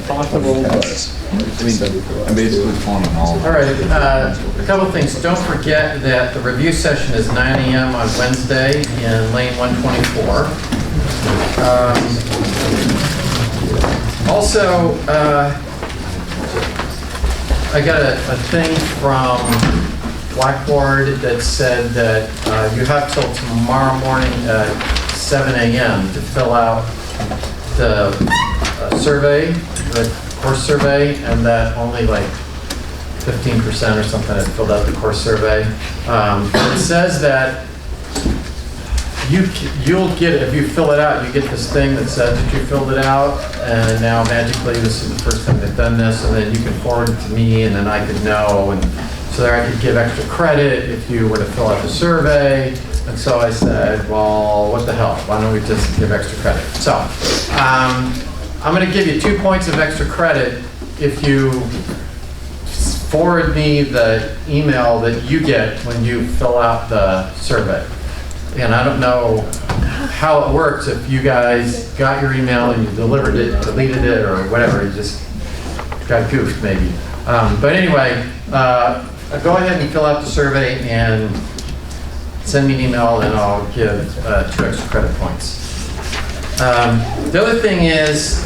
Possible, but I'm basically forming all. All right, a couple of things. Don't forget that the review session is 9 a.m. on Wednesday in lane 124. Also, I got a thing from Blackboard that said that you have till tomorrow morning at 7 a.m. to fill out the survey, the course survey, and that only like 15% or something had filled out the course survey. It says that you'll get it, if you fill it out, you get this thing that says that you filled it out, and now magically this is the first time they've done this, and then you can forward it to me, and then I could know, and so that I could give extra credit if you were to fill out the survey. And so I said, well, what the hell? Why don't we just give extra credit? So I'm going to give you 2 points of extra credit if you forward me the email that you get when you fill out the survey. And I don't know how it works if you guys got your email and you delivered it, deleted it, or whatever. You just got goofed, maybe. But anyway, go ahead and fill out the survey and send me an email, and I'll give 2 extra credit points. The other thing is,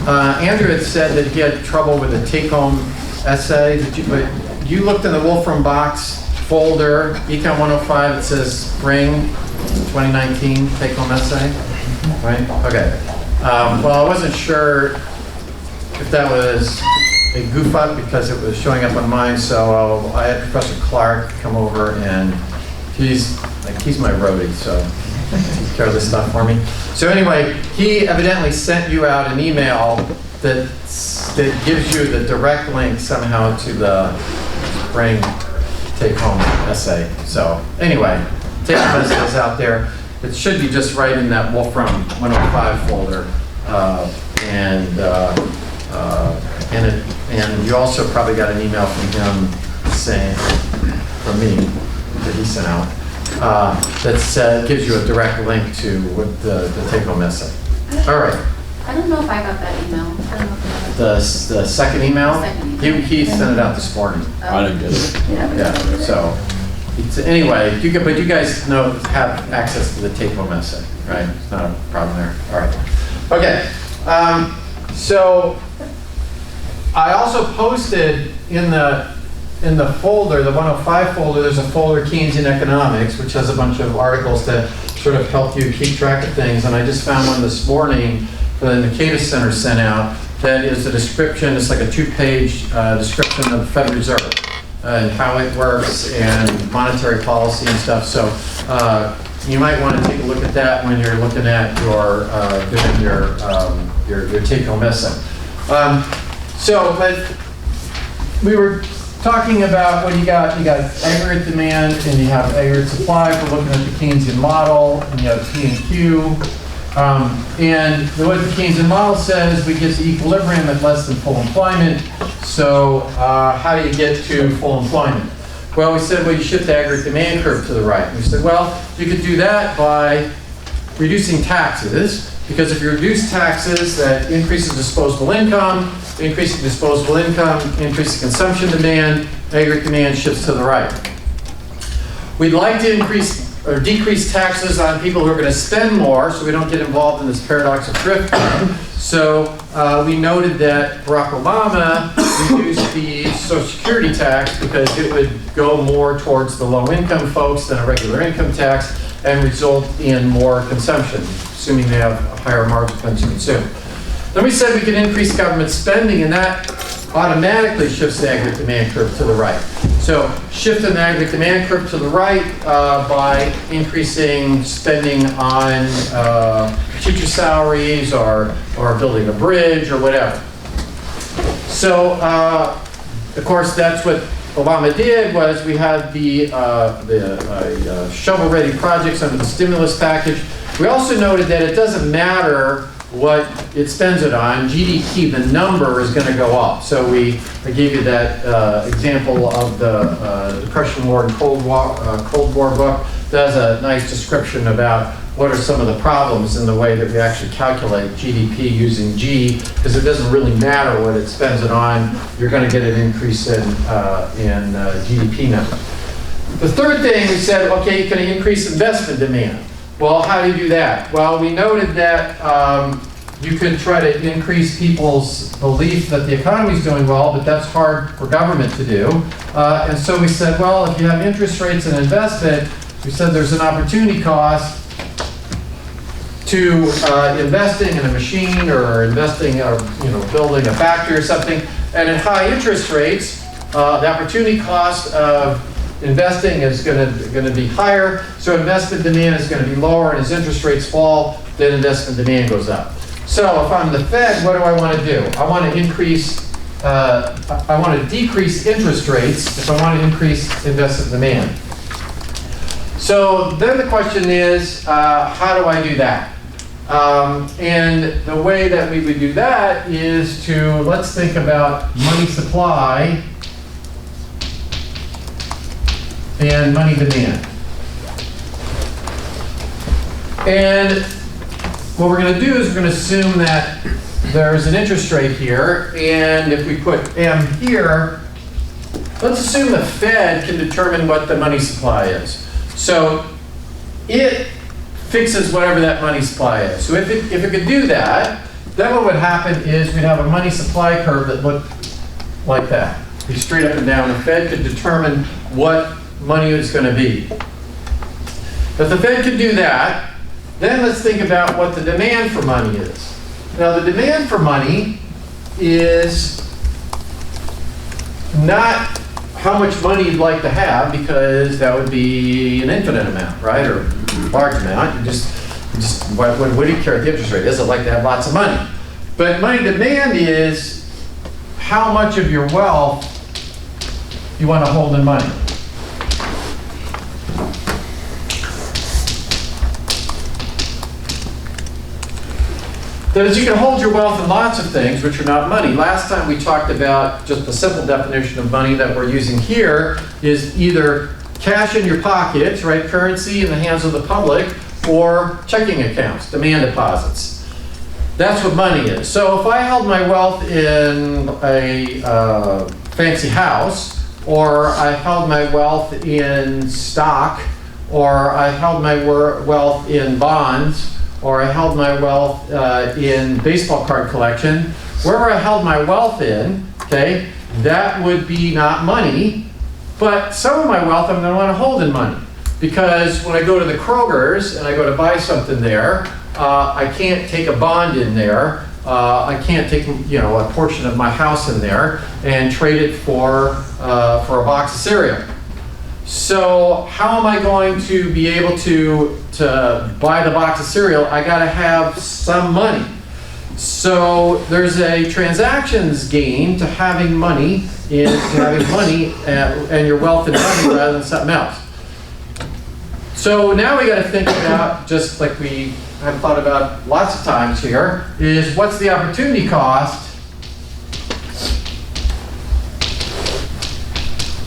Andrew had said that he had trouble with the take-home essay. But you looked in the Wolfram box folder, Econ 105, it says Spring 2019 take-home essay, right? Okay. Well, I wasn't sure if that was a goof up because it was showing up on mine, so I had Professor Clark come over, and he's my roadie, so he takes care of this stuff for me. So anyway, he evidently sent you out an email that gives you the direct link somehow to the spring take-home essay. So anyway, take-home essays out there. It should be just right in that Wolfram 105 folder, and you also probably got an email from him saying, from me, that he sent out, that gives you a direct link to what the take-home essay. All right. I don't know if I got that email. I don't know if I got it. The second email? He sent it out this morning. I didn't get it. Yeah. So anyway, but you guys have access to the take-home essay, right? It's not a problem there. All right. Okay. So I also posted in the folder, the 105 folder, there's a folder, Keynesian Economics, which has a bunch of articles that sort of help you keep track of things. And I just found one this morning that the Monetarist Center sent out that is a description, it's like a 2-page description of the Federal Reserve and how it works and monetary policy and stuff. So you might want to take a look at that when you're looking at doing your take-home essay. But we were talking about what you got aggregate demand and you have aggregate supply for looking at the Keynesian model, and you have P and Q. And what the Keynesian model says, we get to equilibrium at less than full employment. So how do you get to full employment? Well, we said, well, you shift the aggregate demand curve to the right. And we said, well, you could do that by reducing taxes, because if you reduce taxes, that increases disposable income, increasing disposable income, increasing consumption demand, aggregate demand shifts to the right. We'd like to increase or decrease taxes on people who are going to spend more, so we don't get involved in this paradox of thrift. So we noted that Barack Obama reduced the Social Security tax because it would go more towards the low-income folks than a regular income tax and result in more consumption, assuming they have a higher margin to consume. Then we said we could increase government spending, and that automatically shifts the aggregate demand curve to the right. So shifting the aggregate demand curve to the right by increasing spending on teacher salaries or building a bridge or whatever. So of course that's what Obama did, was we had the shovel-ready projects under the stimulus package. We also noted that it doesn't matter what it spends it on, GDP, the number is going to go up. So I gave you that example of the Depression War and Cold War book. That has a nice description about what are some of the problems in the way that we actually calculate GDP using G, because it doesn't really matter what it spends it on, you're going to get an increase in GDP numbers. The third thing we said, okay, can you increase investment demand? Well, how do you do that? Well, we noted that you can try to increase people's belief that the economy is doing well, but that's hard for government to do. And so we said, well, if you have interest rates and investment, we said there's an opportunity cost to investing in a machine or investing, or building a factory or something. And at high interest rates, the opportunity cost of investing is going to be higher, so investment demand is going to be lower, and as interest rates fall, then investment demand goes up. So if I'm the Fed, what do I want to do? I want to decrease interest rates if I want to increase investment demand. So then the question is, how do I do that? And the way that we would do that is to, let's think about money supply and money demand. And what we're going to do is we're going to assume that there's an interest rate here, and if we put M here, let's assume the Fed can determine what the money supply is. So it fixes whatever that money supply is. So if it could do that, then what would happen is we'd have a money supply curve that looked like that. Be straight up and down. The Fed could determine what money is going to be. If the Fed could do that, then let's think about what the demand for money is. Now, the demand for money is not how much money you'd like to have, because that would be an infinite amount, right? Or a large amount. What do you care what the interest rate is? I'd like to have lots of money. But money demand is how much of your wealth you want to hold in money. That is, you can hold your wealth in lots of things which are not money. Last time we talked about just the simple definition of money that we're using here is either cash in your pockets, right, currency in the hands of the public, or checking accounts, demand deposits. That's what money is. So if I held my wealth in a fancy house, or I held my wealth in stock, or I held my wealth in bonds, or I held my wealth in baseball card collection, wherever I held my wealth in, okay, that would be not money, but some of my wealth I'm going to want to hold in money. Because when I go to the Kroger's and I go to buy something there, I can't take a bond in there. I can't take a portion of my house in there and trade it for a box of cereal. So how am I going to be able to buy the box of cereal? I got to have some money. So there's a transactions gain to having money and your wealth in money rather than something else. So now we got to think about, just like we have thought about lots of times here, is what's the opportunity cost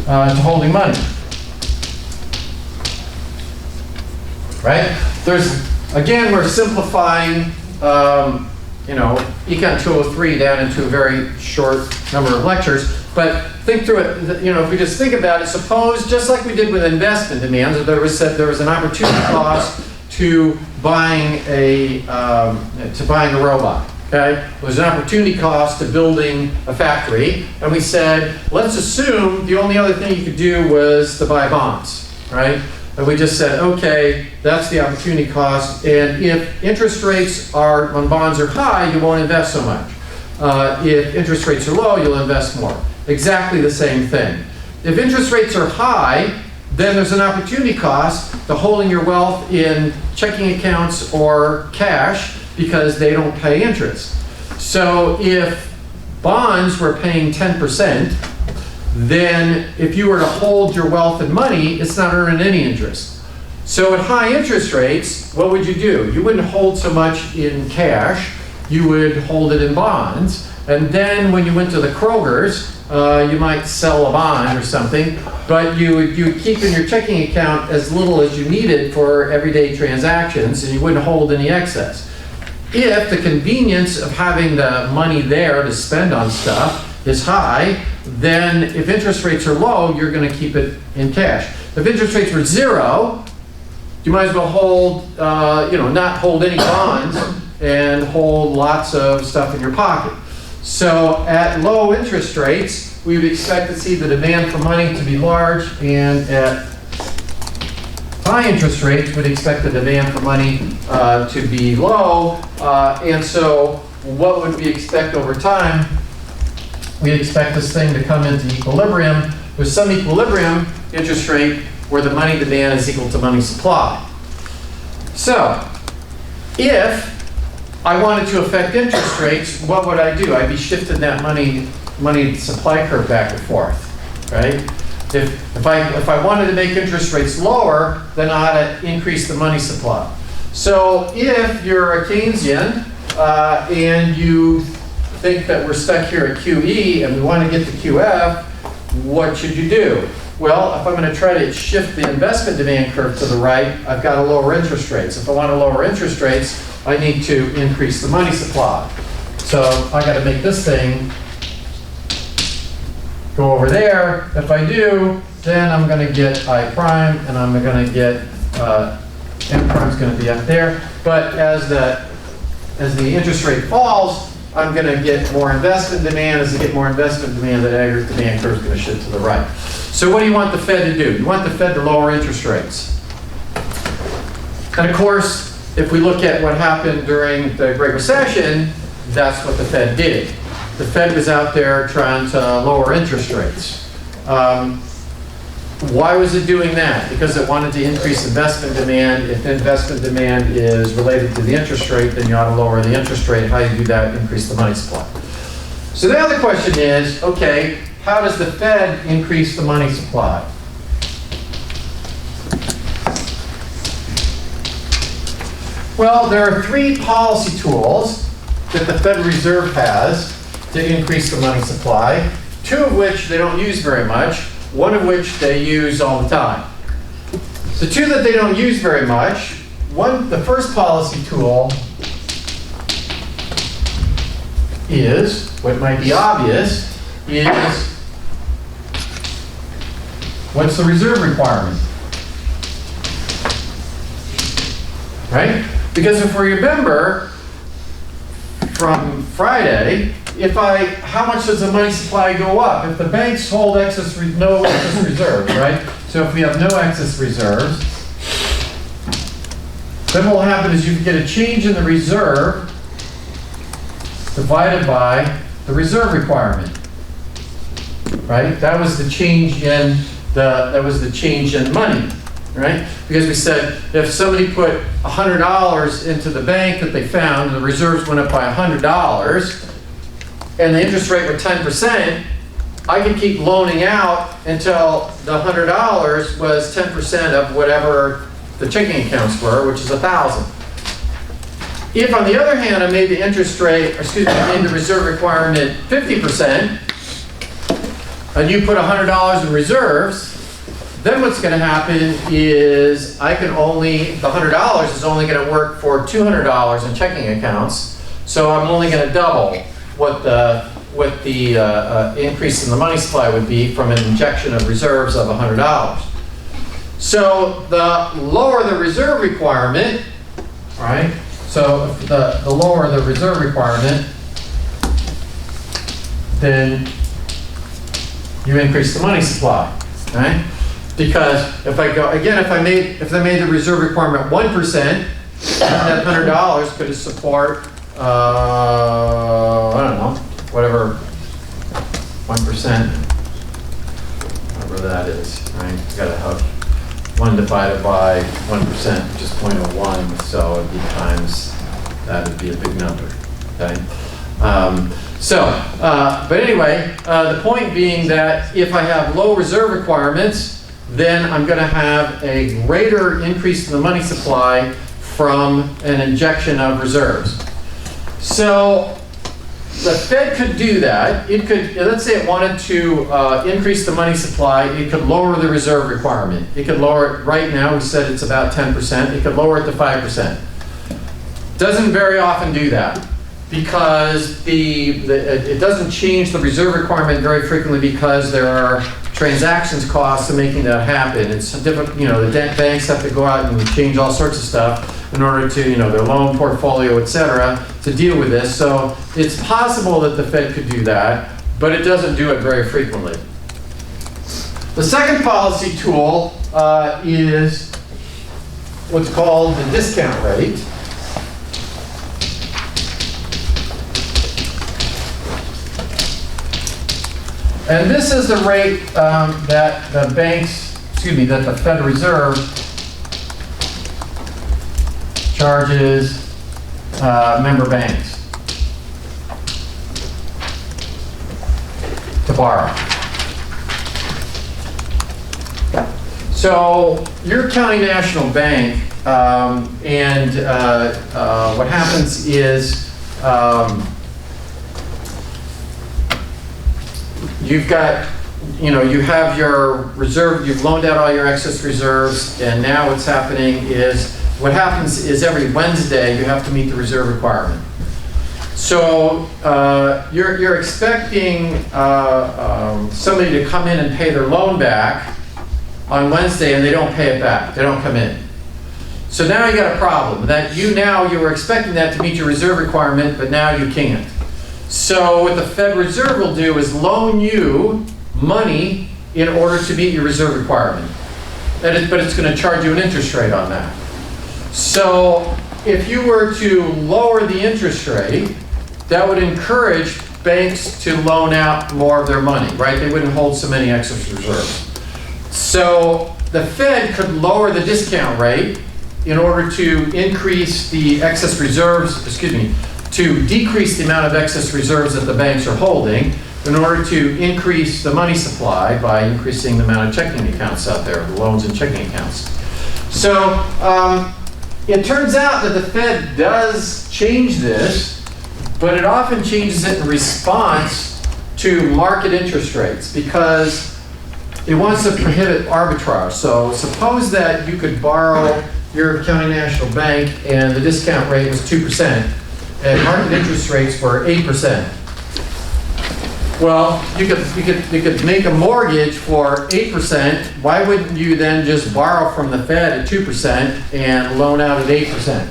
to holding money? Right? Again, we're simplifying, Econ 203 down into a very short number of lectures. But think through it. If we just think about it, suppose, just like we did with investment demands, there was an opportunity cost to buying a robot. Okay, there's an opportunity cost to building a factory, and we said, let's assume the only other thing you could do was to buy bonds, right? And we just said, okay, that's the opportunity cost. And if interest rates on bonds are high, you won't invest so much. If interest rates are low, you'll invest more. Exactly the same thing. If interest rates are high, then there's an opportunity cost to holding your wealth in checking accounts or cash because they don't pay interest. So if bonds were paying 10%, then if you were to hold your wealth in money, it's not earning any interest. So at high interest rates, what would you do? You wouldn't hold so much in cash, you would hold it in bonds, and then when you went to the Kroger's, you might sell a bond or something, but you would keep in your checking account as little as you needed for everyday transactions, and you wouldn't hold any excess. If the convenience of having the money there to spend on stuff is high, then if interest rates are low, you're going to keep it in cash. If interest rates were zero, you might as well hold, not hold any bonds and hold lots of stuff in your pocket. So at low interest rates, we would expect to see the demand for money to be large, and at high interest rates, we'd expect the demand for money to be low. And so what would we expect over time? We expect this thing to come into equilibrium with some equilibrium interest rate where the money demand is equal to money supply. So if I wanted to affect interest rates, what would I do? I'd be shifting that money supply curve back and forth, right? If I wanted to make interest rates lower, then I ought to increase the money supply. So if you're a Keynesian and you think that we're stuck here at QE and we want to get to QF, what should you do? Well, if I'm going to try to shift the investment demand curve to the right, I've got to lower interest rates. If I want to lower interest rates, I need to increase the money supply. So I got to make this thing go over there. If I do, then I'm going to get I prime, and I'm going to get M prime is going to be up there. But as the interest rate falls, I'm going to get more investment demand. As I get more investment demand, the aggregate demand curve is going to shift to the right. So what do you want the Fed to do? You want the Fed to lower interest rates. And of course, if we look at what happened during the Great Recession, that's what the Fed did. The Fed was out there trying to lower interest rates. Why was it doing that? Because it wanted to increase investment demand. If investment demand is related to the interest rate, then you ought to lower the interest rate. How do you do that? Increase the money supply. So the other question is, okay, how does the Fed increase the money supply? Well, there are three policy tools that the Federal Reserve has to increase the money supply, two of which they don't use very much, one of which they use all the time. The two that they don't use very much, the first policy tool is, what might be obvious, is what's the reserve requirement? Right? Because if we remember from Friday, how much does the money supply go up? If the banks hold no excess reserves, right? So if we have no excess reserves, then what will happen is you get a change in the reserve divided by the reserve requirement, right? That was the change in money, right? Because we said if somebody put $100 into the bank that they found, and the reserves went up by $100, and the interest rate were 10%, I could keep loaning out until the $100 was 10% of whatever the checking accounts were, which is $1,000. If, on the other hand, I made the I made the reserve requirement 50%, and you put $100 in reserves, then what's going to happen is the $100 is only going to work for $200 in checking accounts, so I'm only going to double what the increase in the money supply would be from an injection of reserves of $100. So the lower the reserve requirement, right? So if the lower the reserve requirement, then you increase the money supply, right? Because if I made the reserve requirement 1%, that $100 could support I don't know, whatever 1%, whatever that is, right? You gotta have 1 divided by 1%, which is 0.01, so it'd be times, that would be a big number, okay? But anyway, the point being that if I have low reserve requirements, then I'm going to have a greater increase in the money supply from an injection of reserves. So the Fed could do that. It could, let's say it wanted to increase the money supply, it could lower the reserve requirement. It could lower it, right now we said it's about 10%, it could lower it to 5%. Doesn't very often do that because it doesn't change the reserve requirement very frequently because there are transactions costs of making that happen. It's difficult, you know, the banks have to go out and change all sorts of stuff in order to, you know, their loan portfolio, et cetera, to deal with this. So it's possible that the Fed could do that, but it doesn't do it very frequently. The second policy tool is what's called the discount rate. And this is the rate that the banks, that the Federal Reserve charges member banks to borrow. So you're County National Bank, and what happens is you've got, you know, you have your reserve, you've loaned out all your excess reserves, and now what's happening is, what happens is every Wednesday you have to meet the reserve requirement. So you're expecting somebody to come in and pay their loan back on Wednesday, and they don't pay it back. They don't come in. So now you got a problem that you were expecting that to meet your reserve requirement, but now you can't. So what the Fed Reserve will do is loan you money in order to meet your reserve requirement. But it's going to charge you an interest rate on that. So if you were to lower the interest rate, that would encourage banks to loan out more of their money, right? They wouldn't hold so many excess reserves. So the Fed could lower the discount rate in order to increase the excess reserves, to decrease the amount of excess reserves that the banks are holding in order to increase the money supply by increasing the amount of checking accounts out there, the loans and checking accounts. So it turns out that the Fed does change this, but it often changes it in response to market interest rates because it wants to prohibit arbitrage. So suppose that you could borrow your County National Bank and the discount rate was 2%. And market interest rates were 8%. Well, you could make a mortgage for 8%. Why wouldn't you then just borrow from the Fed at 2% and loan out at 8%?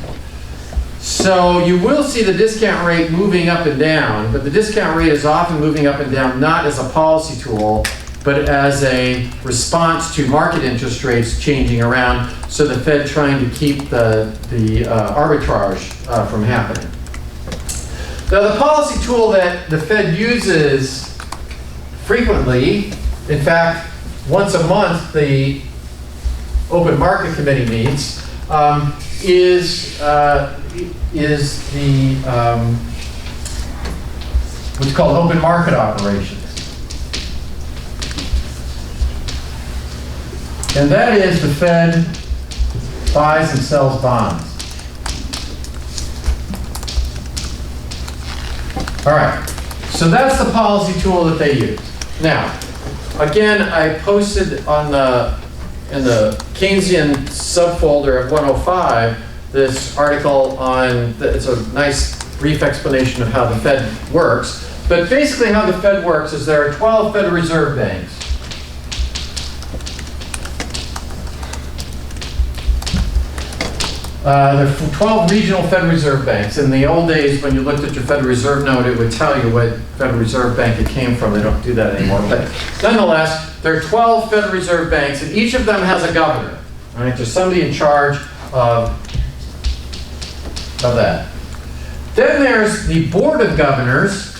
So you will see the discount rate moving up and down, but the discount rate is often moving up and down not as a policy tool, but as a response to market interest rates changing around, so the Fed trying to keep the arbitrage from happening. Now, the policy tool that the Fed uses frequently, in fact, once a month the Open Market Committee meets, is the what's called open market operations. And that is the Fed buys and sells bonds. All right, so that's the policy tool that they use. Now, again, I posted in the Keynesian subfolder of 105 this article on, it's a nice brief explanation of how the Fed works. But basically how the Fed works is there are 12 Federal Reserve banks. There are 12 regional Federal Reserve banks. In the old days, when you looked at your Federal Reserve note, it would tell you what Federal Reserve Bank it came from. They don't do that anymore. But nonetheless, there are 12 Federal Reserve banks, and each of them has a governor. Right? There's somebody in charge of that. Then there's the Board of Governors,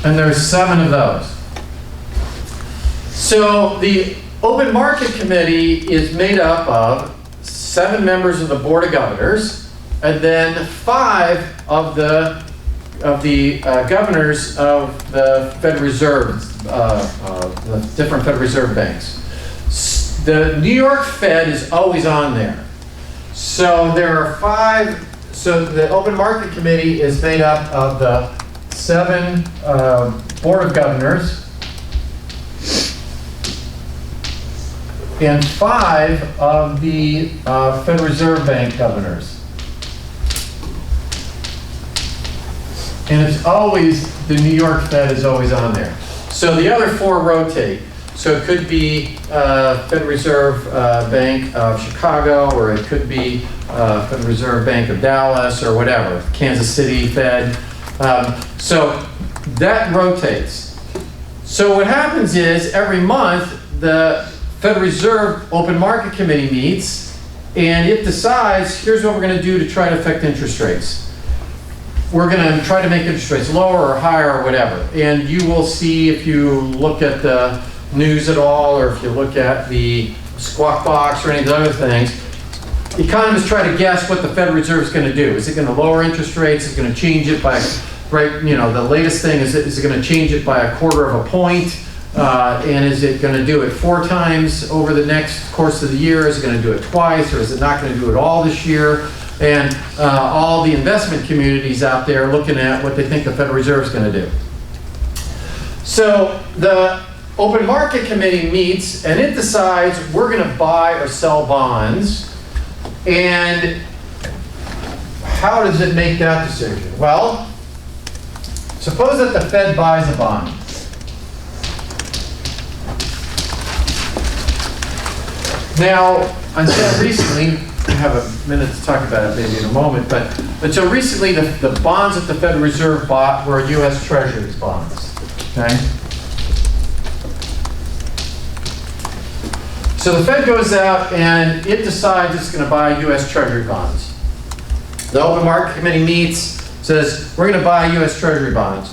and there's 7 of those. So the Open Market Committee is made up of 7 members of the Board of Governors, and then 5 of the governors of the Federal Reserve, the different Federal Reserve banks. The New York Fed is always on there. So there are 5 so the Open Market Committee is made up of the 7 Board of Governors and 5 of the Federal Reserve Bank governors. And it's always, the New York Fed is always on there. So the other 4 rotate. So it could be Federal Reserve Bank of Chicago, or it could be Federal Reserve Bank of Dallas, or whatever, Kansas City Fed. So that rotates. So what happens is every month the Federal Reserve Open Market Committee meets, and it decides, here's what we're going to do to try to affect interest rates. We're going to try to make interest rates lower or higher or whatever. And you will see, if you look at the news at all, or if you look at the Squawk Box or any of the other things, economists try to guess what the Federal Reserve is going to do. Is it going to lower interest rates? Is it going to change it by, right, you know, the latest thing is it going to change it by 1/4 of a point? And is it going to do it 4 times over the next course of the year? Is it going to do it twice, or is it not going to do it all this year? And all the investment communities out there looking at what they think the Federal Reserve is going to do. So the Open Market Committee meets, and it decides we're going to buy or sell bonds. And how does it make that decision? Well, suppose that the Fed buys a bond. Now, until recently, I have a minute to talk about it maybe in a moment, but until recently, the bonds that the Federal Reserve bought were U.S. Treasuries bonds, okay? So the Fed goes out and it decides it's going to buy U.S. Treasury bonds. The Open Market Committee meets, says, we're going to buy U.S. Treasury bonds.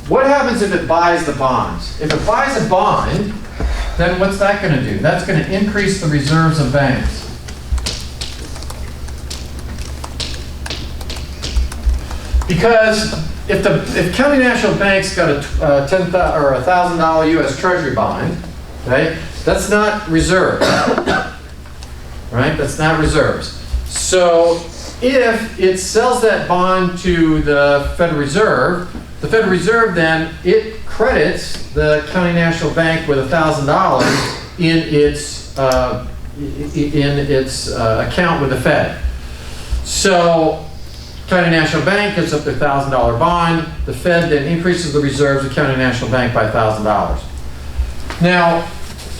What happens if it buys the bonds? If it buys a bond, then what's that going to do? That's going to increase the reserves of banks. Because if County National Bank's got a $10,000 or $1,000 U.S. Treasury bond, right? That's not reserves, right? That's not reserves. So if it sells that bond to the Federal Reserve then it credits the County National Bank with $1,000 in its account with the Fed. So County National Bank gives up their $1,000 bond. The Fed then increases the reserves of County National Bank by $1,000. Now,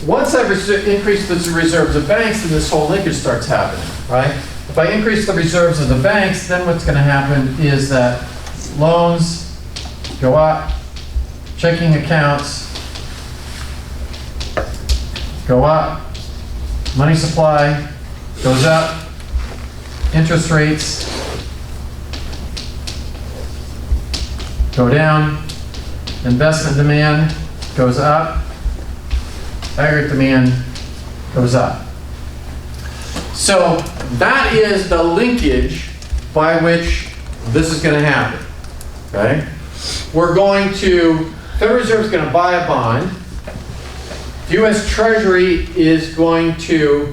once I've increased the reserves of banks, then this whole linkage starts happening, right? If I increase the reserves of the banks, then what's going to happen is that loans go up, checking accounts go up, money supply goes up, interest rates go down, investment demand goes up, aggregate demand goes up. So that is the linkage by which this is going to happen, okay? Federal Reserve is going to buy a bond. The U.S. Treasury is going to,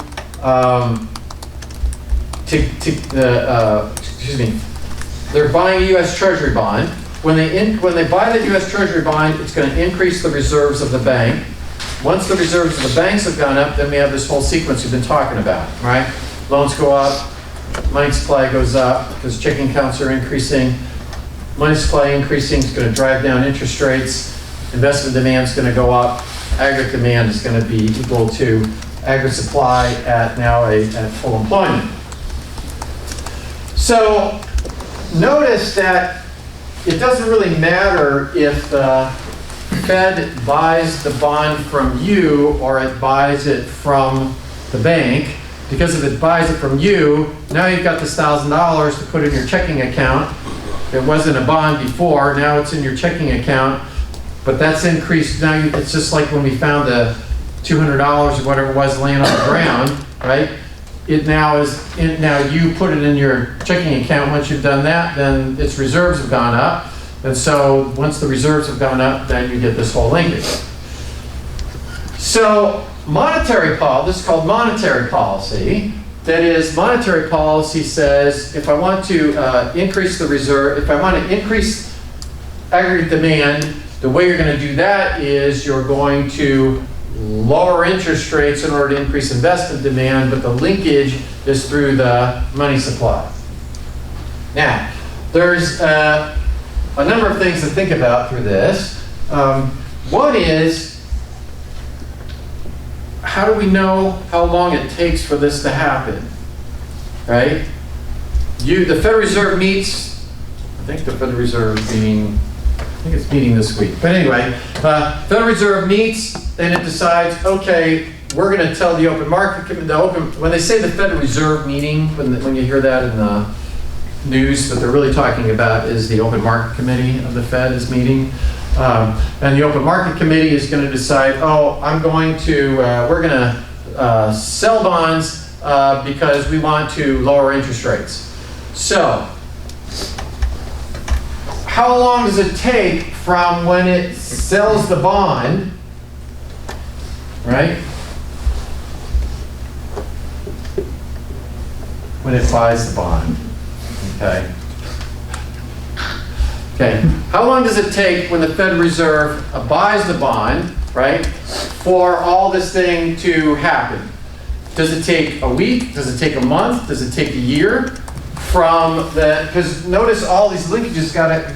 they're buying a U.S. Treasury bond. When they buy the U.S. Treasury bond, it's going to increase the reserves of the bank. Once the reserves of the banks have gone up, then we have this whole sequence we've been talking about, right? Loans go up, money supply goes up because checking accounts are increasing. Money supply increasing is going to drive down interest rates. Investment demand is going to go up. Aggregate demand is going to be equal to aggregate supply at full employment. So notice that it doesn't really matter if the Fed buys the bond from you or it buys it from the bank, because if it buys it from you, now you've got this $1,000 to put in your checking account. It wasn't a bond before, now it's in your checking account, but that's increased. Now it's just like when we found the $200 or whatever it was laying on the ground, right? Now you put it in your checking account. Once you've done that, then its reserves have gone up. And so once the reserves have gone up, then you get this whole linkage. So this is called monetary policy. That is, monetary policy says if I want to increase the reserve, if I want to increase aggregate demand, the way you're going to do that is you're going to lower interest rates in order to increase investment demand, but the linkage is through the money supply. Now, there's a number of things to think about through this. One is, how do we know how long it takes for this to happen, right? The Federal Reserve meets, I think the Federal Reserve meeting, I think it's meeting this week. But anyway, Federal Reserve meets and it decides, okay, we're going to tell the open market, when they say the Federal Reserve meeting, when you hear that in the news, what they're really talking about is the Open Market Committee of the Fed is meeting. And the Open Market Committee is going to decide, oh, we're going to sell bonds because we want to lower interest rates. So, how long does it take from when it sells the bond, right? When it buys the bond, okay? Okay, how long does it take when the Federal Reserve buys the bond, right, for all this thing to happen? Does it take a week? Does it take a month? Does it take a year? Because notice all these linkages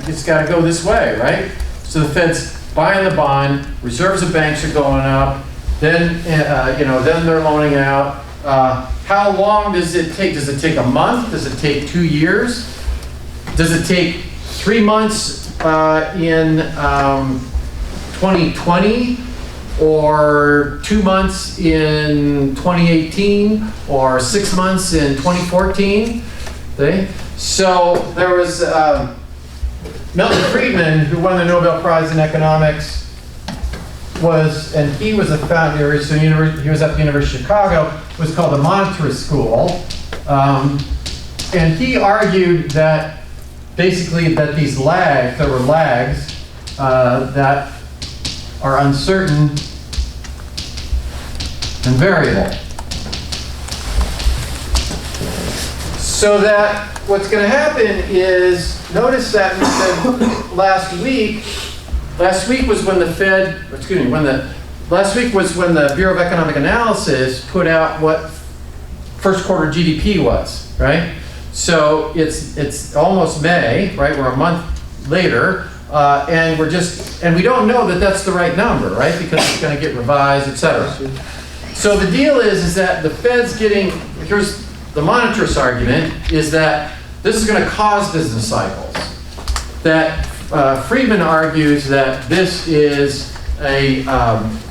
it's gotta go this way, right? So the Fed's buying the bond, reserves of banks are going up, then then they're loaning out. How long does it take? Does it take a month? Does it take 2 years? Does it take 3 months in 2020, or 2 months in 2018, or 6 months in 2014? Okay? So there was Milton Friedman, who won the Nobel Prize in economics, he was a founder, so he was at the University of Chicago, was called the Monetarist school, and he argued that basically that these lags, there were lags that are uncertain and variable. So that what's going to happen is, notice that we said last week was when the Fed, last week was when the Bureau of Economic Analysis put out what first quarter GDP was, right? So it's almost May, right? We're a month later, and we don't know that that's the right number, right? Because it's going to get revised, etc. So the deal is that the Fed's here's the monetarist argument, is that this is going to cause business cycles. That Friedman argues that this is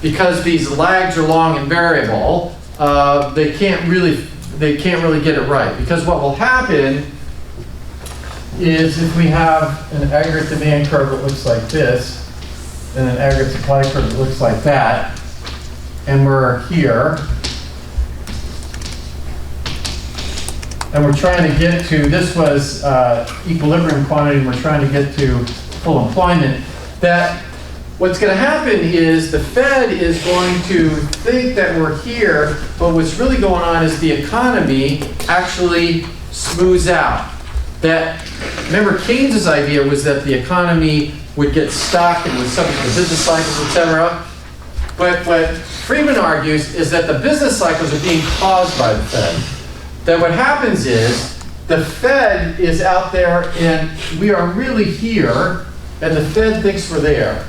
because these lags are long and variable, they can't really get it right. Because what will happen is if we have an aggregate demand curve that looks like this, and an aggregate supply curve that looks like that, and we're here, and we're trying to get to, this was equilibrium quantity, and we're trying to get to full employment, that what's going to happen is the Fed is going to think that we're here, but what's really going on is the economy actually smooths out. Remember, Keynes' idea was that the economy would get stuck and was subject to business cycles, etc. But what Friedman argues is that the business cycles are being caused by the Fed. That what happens is the Fed is out there and we are really here, and the Fed thinks we're there.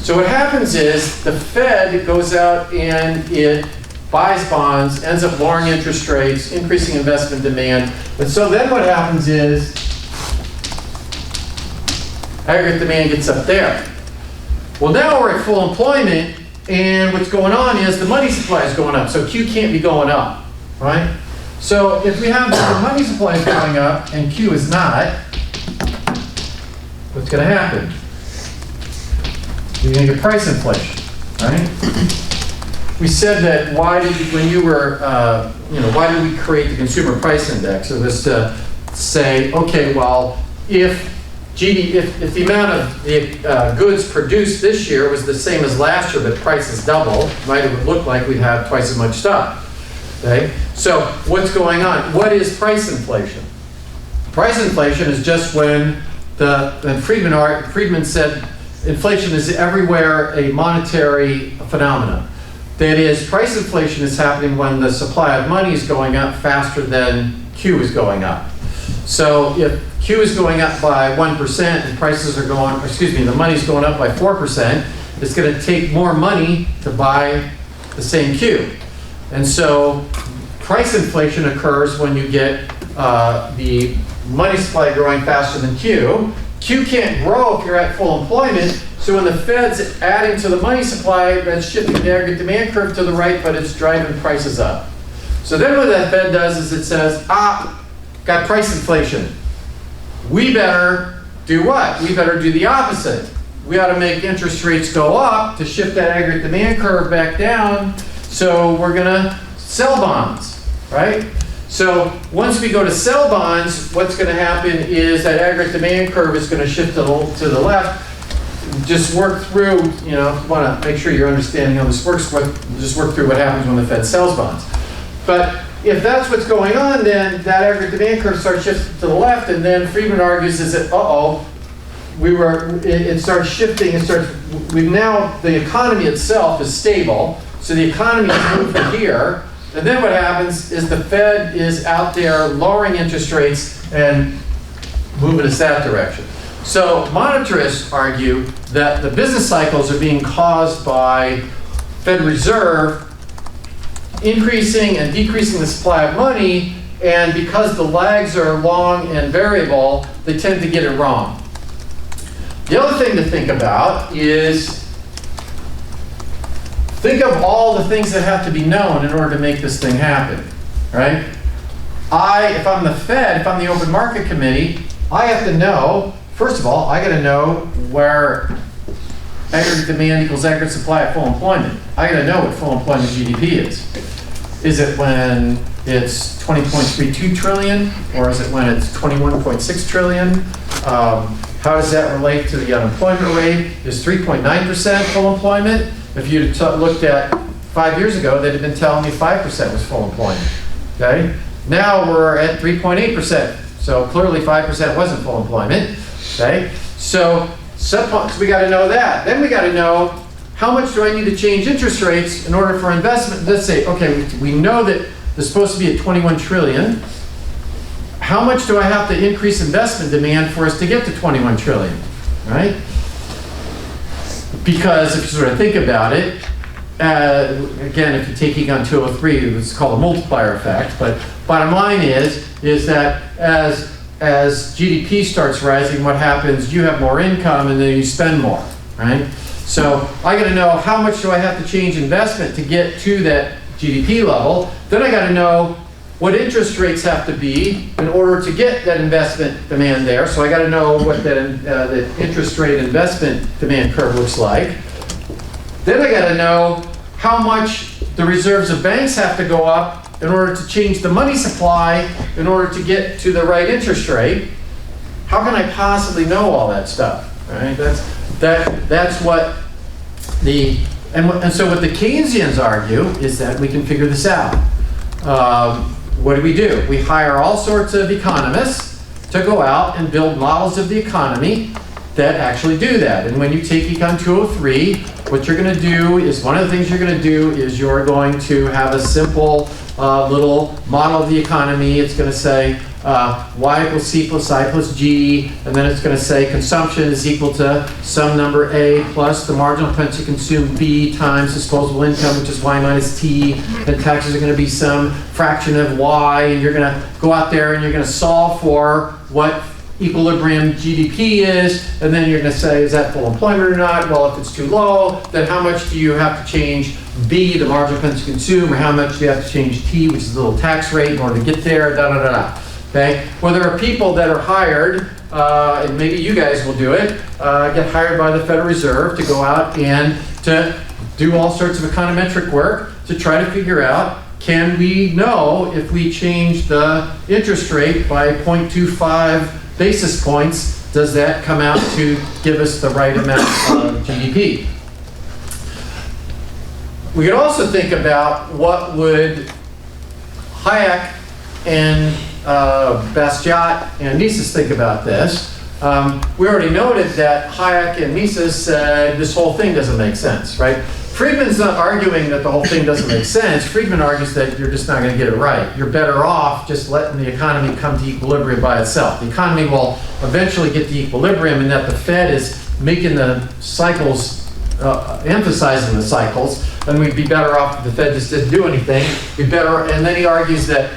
So what happens is the Fed goes out and it buys bonds, ends up lowering interest rates, increasing investment demand. And so then what happens is aggregate demand gets up there. Well, now we're at full employment, and what's going on is the money supply is going up, so Q can't be going up, right? So if we have the money supply is going up and Q is not, what's going to happen? You're going to get price inflation, right? We said that why did we create the consumer price index? It was to say, okay, well, if the amount of the goods produced this year was the same as last year, but prices double, right? It would look like we'd have twice as much stuff. Okay? So what's going on? What is price inflation? Price inflation is just when Friedman said inflation is everywhere a monetary phenomenon. That is, price inflation is happening when the supply of money is going up faster than Q is going up. So if Q is going up by 1% and prices are going, the money's going up by 4%, it's going to take more money to buy the same Q. And so price inflation occurs when you get the money supply growing faster than Q. Q can't grow if you're at full employment, so when the Fed's adding to the money supply, that's shifting the aggregate demand curve to the right, but it's driving prices up. So then what that Fed does is it says, got price inflation. We better do what? We better do the opposite. We ought to make interest rates go up to shift that aggregate demand curve back down, so we're gonna sell bonds, right? So once we go to sell bonds, what's going to happen is that aggregate demand curve is going to shift to the left. Just work through, if you want to make sure you're understanding how this works, just work through what happens when the Fed sells bonds. But if that's what's going on, then that aggregate demand curve starts shifting to the left, and then Friedman argues is that, it starts shifting, now the economy itself is stable, so the economy is moving here. And then what happens is the Fed is out there lowering interest rates and moving us that direction. So monetarists argue that the business cycles are being caused by Fed Reserve increasing and decreasing the supply of money, and because the lags are long and variable, they tend to get it wrong. The other thing to think about is think of all the things that have to be known in order to make this thing happen, right? If I'm the Fed, if I'm the Open Market Committee, I have to know, first of all, I got to know where aggregate demand equals aggregate supply at full employment. I got to know what full employment GDP is. Is it when it's 20.32 trillion, or is it when it's 21.6 trillion? How does that relate to the unemployment rate? Is 3.9% full employment? If you looked at 5 years ago, they'd have been telling me 5% was full employment, okay? Now we're at 3.8%, so clearly 5% wasn't full employment, okay? So we got to know that. Then we got to know how much do I need to change interest rates in order for investment. Let's say, okay, we know that there's supposed to be at 21 trillion. How much do I have to increase investment demand for us to get to 21 trillion, right? Because if you sort of think about it, again, if you take Econ 203, it's called a multiplier effect, but bottom line is that as GDP starts rising, what happens, you have more income and then you spend more, right? So I got to know how much do I have to change investment to get to that GDP level. Then I got to know what interest rates have to be in order to get that investment demand there. So I got to know what the interest rate investment demand curve looks like. Then I got to know how much the reserves of banks have to go up in order to change the money supply in order to get to the right interest rate. How can I possibly know all that stuff? Right? That's what and so what the Keynesians argue is that we can figure this out. What do? We hire all sorts of economists to go out and build models of the economy that actually do that. And when you take Econ 203, what you're going to do is, one of the things you're going to do is you're going to have a simple little model of the economy. It's going to say y equals c plus I plus g, and then it's going to say consumption is equal to some number a plus the marginal expense to consume b times disposable income, which is y minus t, and taxes are going to be some fraction of y, and you're going to go out there and you're going to solve for what equilibrium GDP is, and then you're going to say, is that full employment or not? Well, if it's too low, then how much do you have to change B, the marginal expense to consume, or how much do you have to change T, which is the little tax rate, in order to get there, okay? Well, there are people that are hired, and maybe you guys will do it, get hired by the Federal Reserve to go out and to do all sorts of econometric work to try to figure out, can we know if we change the interest rate by 0.25 basis points, does that come out to give us the right amount of GDP? We could also think about what would Hayek and Bastiat and Mises think about this. We already noted that Hayek and Mises said this whole thing doesn't make sense, right? Friedman's not arguing that the whole thing doesn't make sense. Friedman argues that you're just not going to get it right. You're better off just letting the economy come to equilibrium by itself. The economy will eventually get to equilibrium, and that the Fed is making the cycles, emphasizing the cycles, then we'd be better off if the Fed just didn't do anything. And then he argues that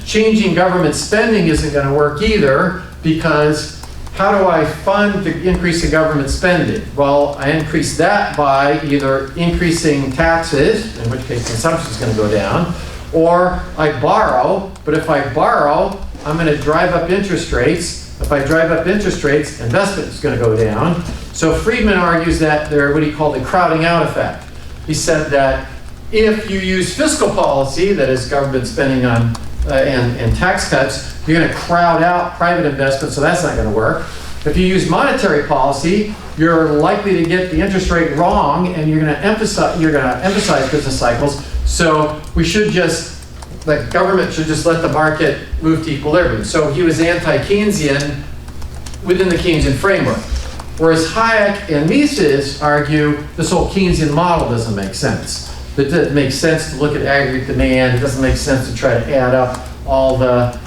changing government spending isn't going to work either, because how do I fund the increase in government spending? Well, I increase that by either increasing taxes, in which case consumption is going to go down, or I borrow. But if I borrow, I'm going to drive up interest rates. If I drive up interest rates, investment is going to go down. So Friedman argues that there's what he called a crowding out effect. He said that if you use fiscal policy, that is government spending on and tax cuts, you're going to crowd out private investment, so that's not going to work. If you use monetary policy, you're likely to get the interest rate wrong, and you're going to emphasize business cycles. So the government should just let the market move to equilibrium. So he was anti-Keynesian within the Keynesian framework. Whereas Hayek and Mises argue this whole Keynesian model doesn't make sense. It doesn't make sense to look at aggregate demand. It doesn't make sense to try to add up all the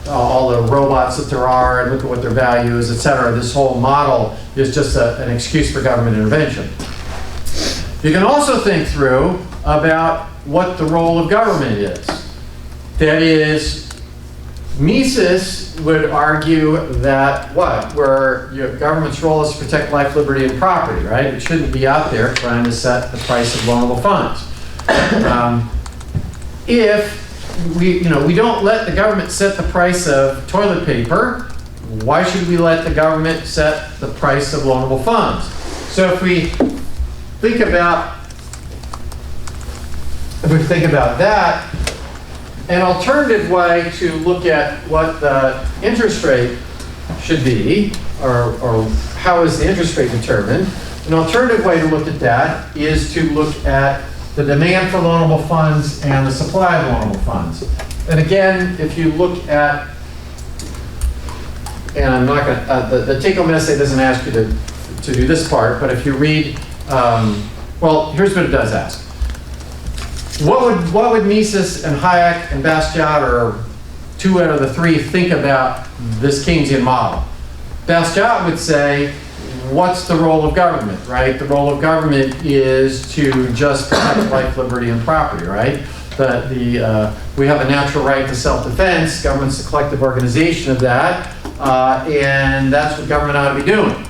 robots that there are and look at what their value is, et cetera. This whole model is just an excuse for government intervention. You can also think through about what the role of government is. That is, Mises would argue that where your government's role is to protect life, liberty, and property, right? It shouldn't be out there trying to set the price of loanable funds. If we don't let the government set the price of toilet paper, why should we let the government set the price of loanable funds? So if we think about that, an alternative way to look at what the interest rate should be, or how is the interest rate determined, an alternative way to look at that is to look at the demand for loanable funds and the supply of loanable funds. And again, if you look at, and I'm not going to, the take-home essay doesn't ask you to do this part, but if you read, well, here's what it does ask. What would Mises and Hayek and Bastiat, or two out of the three, think about this Keynesian model? Bastiat would say, what's the role of government, right? The role of government is to just protect life, liberty, and property, right? We have a natural right to self-defense. Government's the collective organization of that, and that's what government ought to be doing.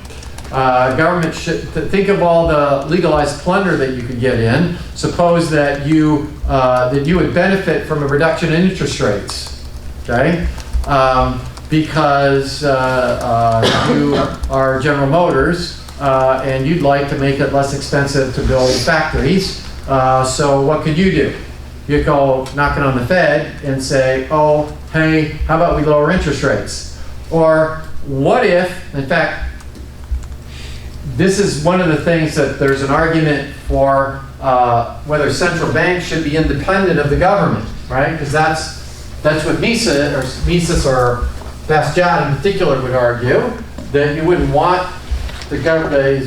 Government should think of all the legalized plunder that you could get in. Suppose that you would benefit from a reduction in interest rates, okay? Because you are General Motors and you'd like to make it less expensive to build factories. So what could you do? You go knocking on the Fed and say, oh, hey, how about we lower interest rates? Or what if, in fact, this is one of the things that there's an argument for whether central banks should be independent of the government, right? Because that's what Mises or Bastiat in particular would argue, that you wouldn't want the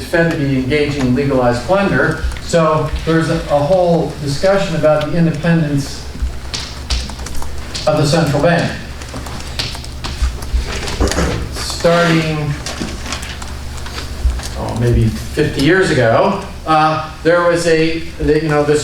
Fed to be engaging in legalized plunder. So there's a whole discussion about the independence of the central bank. Starting maybe 50 years ago, there was this